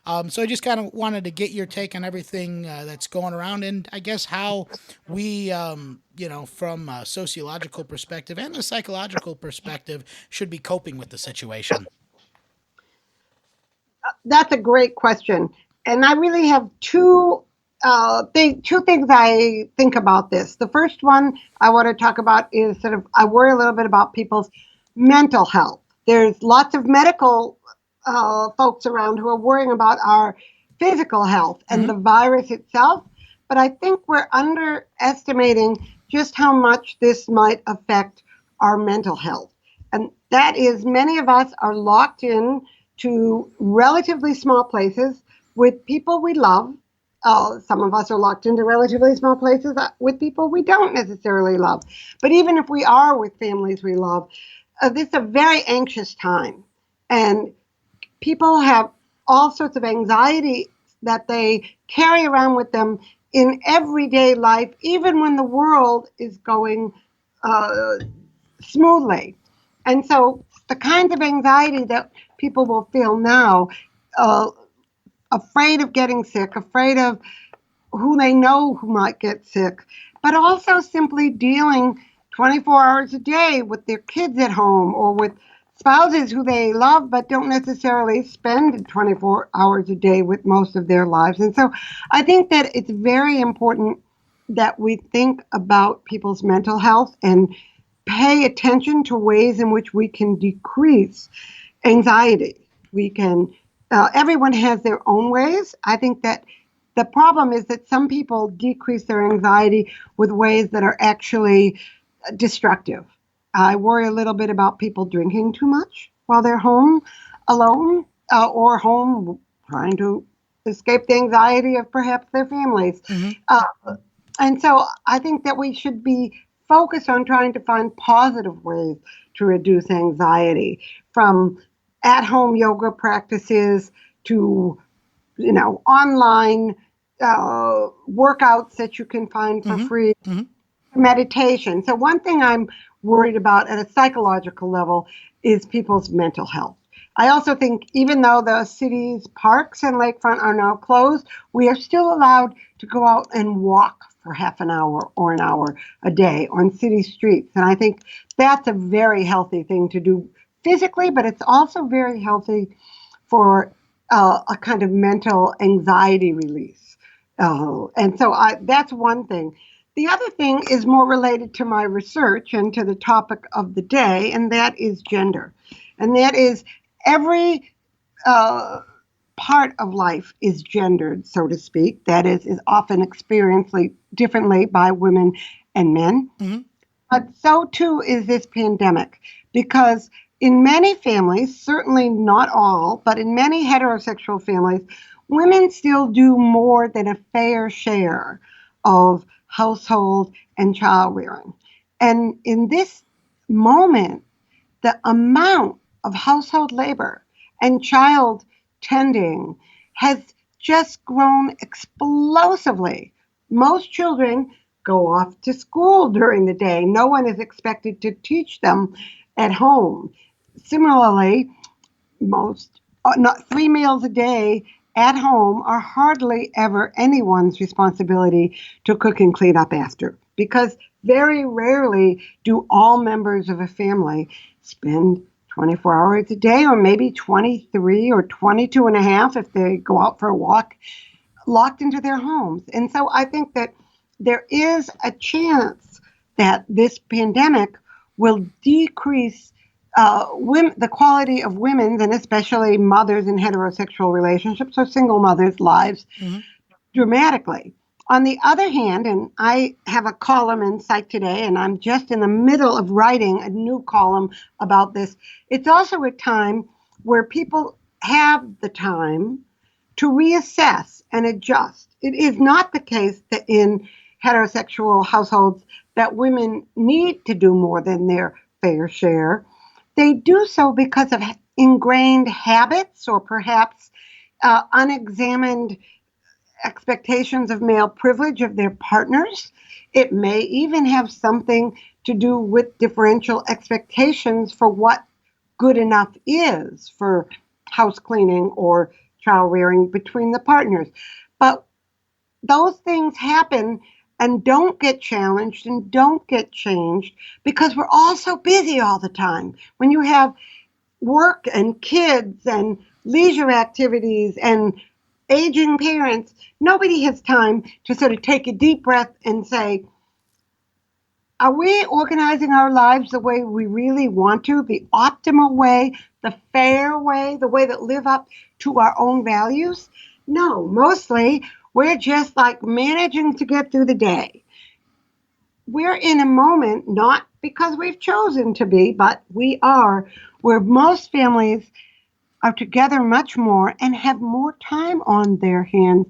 So I just kind of wanted to get your take on everything that's going around, and I guess how we, from a sociological perspective and a psychological perspective, should be coping with the situation. That's a great question. And I really have two things I think about this. The first one I want to talk about is sort of I worry a little bit about people's mental health. There's lots of medical folks around who are worrying about our physical health and Hmm. the virus itself, but I think we're underestimating just how much this might affect our mental health. And that is, many of us are locked in to relatively small places with people we love. Some of us are locked into relatively small places with people we don't necessarily love. But even if we are with families we love, this is a very anxious time. And people have all sorts of anxiety that they carry around with them in everyday life, even when the world is going uh, smoothly. And so the kinds of anxiety that people will feel now, uh, afraid of getting sick, afraid of who they know who might get sick, but also simply dealing 24 hours a day with their kids at home or with spouses who they love but don't necessarily spend 24 hours a day with most of their lives. And so I think that it's very important that we think about people's mental health and pay attention to ways in which we can decrease anxiety. We can, everyone has their own ways. I think that the problem is that some people decrease their anxiety with ways that are actually destructive. I worry a little bit about people drinking too much while they're home alone or home trying to escape the anxiety of perhaps their families. Hmm. Uh, and so I think that we should be focused on trying to find positive ways to reduce anxiety, from at home yoga practices to online workouts that you can find for Hmm. free, Hmm. meditation. So one thing I'm worried about at a psychological level is people's mental health. I also think even though the city's parks and lakefront are now closed, we are still allowed to go out and walk for half an hour or an hour a day on city streets. And I think that's a very healthy thing to do physically, but it's also very healthy for a kind of mental anxiety release. And so that's one thing. The other thing is more related to my research and to the topic of the day, and that is gender. And that is every uh, part of life is gendered, so to speak. That is often experienced differently by women and men. Hmm. But so too is this pandemic, because in many families, certainly not all, but in many heterosexual families, women still do more than a fair share of household and child rearing. And in this moment, the amount of household labor and child tending has just grown explosively. Most children go off to school during the day. No one is expected to teach them at home. Similarly, most not 3 meals a day at home are hardly ever anyone's responsibility to cook and clean up after, because very rarely do all members of a family spend 24 hours a day, or maybe 23 or 22 and a half if they go out for a walk, locked into their homes. And so I think that there is a chance that this pandemic will decrease the quality of women's, and especially mothers in heterosexual relationships or single mothers' lives Hmm. dramatically. On the other hand, and I have a column in Psych Today, and I'm just in the middle of writing a new column about this, it's also a time where people have the time to reassess and adjust. It is not the case that in heterosexual households that women need to do more than their fair share. They do so because of ingrained habits or perhaps unexamined expectations of male privilege of their partners. It may even have something to do with differential expectations for what good enough is for house cleaning or child rearing between the partners. But those things happen and don't get challenged and don't get changed because we're all so busy all the time. When you have work and kids and leisure activities and aging parents, nobody has time to sort of take a deep breath and say, are we organizing our lives the way we really want to, the optimal way, the fair way, the way that live up to our own values? No, mostly we're just like managing to get through the day. We're in a moment, not because we've chosen to be, but we are, where most families are together much more and have more time on their hands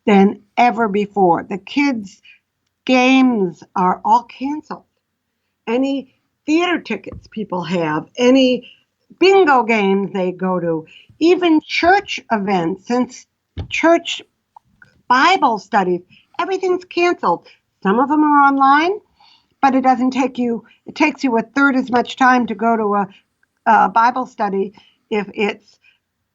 than ever before. The kids' games are all canceled. Any theater tickets people have, any bingo games they go to, even church events, since church Bible studies, everything's canceled. Some of them are online, but it takes you a third as much time to go to a Bible study if it's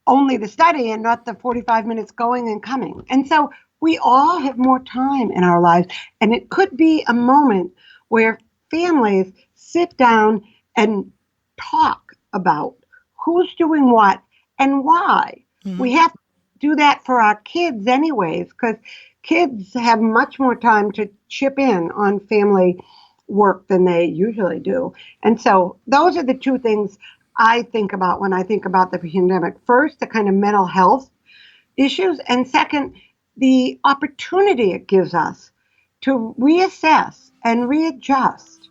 only the study and not the 45 minutes going and coming. And so we all have more time in our lives. And it could be a moment where families sit down and talk about who's doing what and why. Hmm. We have to do that for our kids, anyways, because kids have much more time to chip in on family work than they usually do. And so those are the two things I think about when I think about the pandemic. First, the kind of mental health issues, and second, the opportunity it gives us to reassess and readjust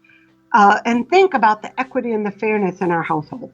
and think about the equity and the fairness in our households.